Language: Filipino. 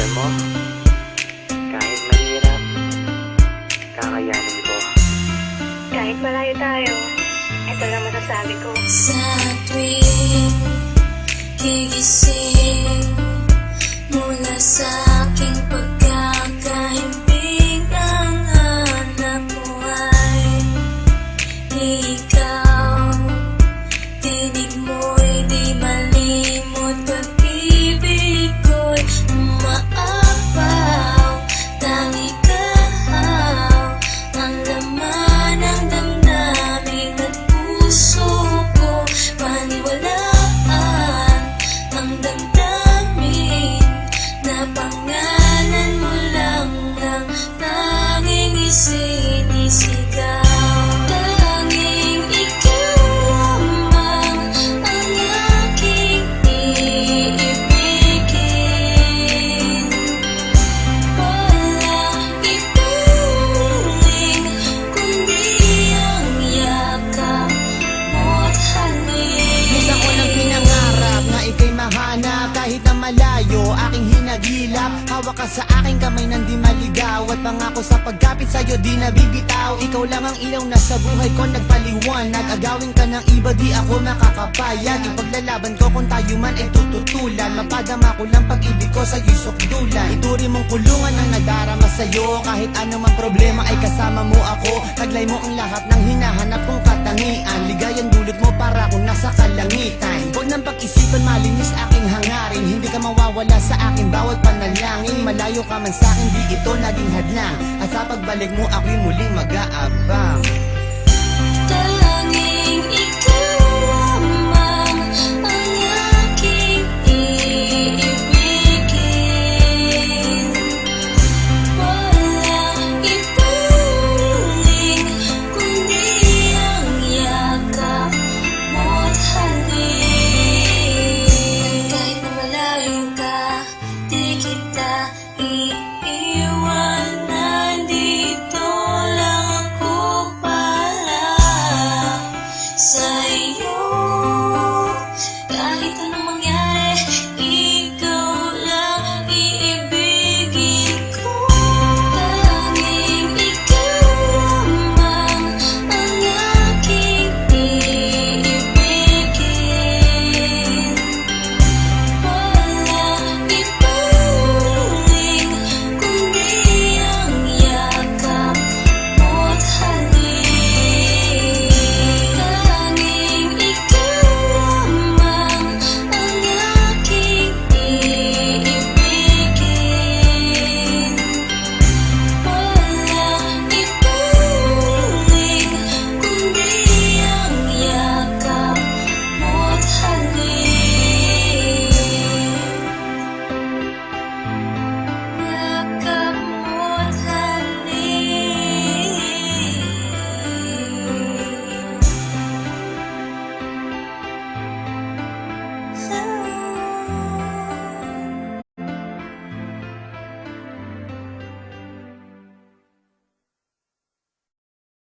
Alam mo, kahit mahirap, kakayanin ko. Kahit malayo tayo, ito lang masasabi ko. Sa tuwing gigising mula sa aking pagkakahimbing, ang hanap mo ay ikaw. Tinig mo'y di malimot, pag-ibig ko'y umaapaw. Tangi kahaw ang laman ng damdamin at puso ko. Paniwalaan ang damdamin na pangalan mo lang ang tanging isinisigaw. Tanging ikaw lamang ang aking iibigin. Walang ibang muling kundi ang yakap mo't halik. Minsan ko nang pinangarap na ika'y mahanap, kahit na malayo aking hinagilap. Hawak ka sa aking kamay nang di maligaw, at pangako sa pagkapit sa'yo di nabibitaw. Ikaw lang ang ilaw na sa buhay ko nagpaliwanag. Agawin ka ng iba di ako makakapayag. Ipaglalaban ko kung tayo man ay tututulan. Mapadama ko lang pag-ibig ko sa'yo'y sukdulan. Ituri mong kulungan ang nadarama sa'yo. Kahit anumang problema ay kasama mo ako. Taglay mo ang lahat ng hinahanap kong katangian. Ligayang dulot mo para akong nasa kalangitan. Huwag nang pag-isipan, malinis aking hangarin. Hindi ka mawawala sa akin bawat panalangin. Malayo ka man sa akin, di ito naging hadlang. At sa pagbalik mo ako'y muling mag-aabang.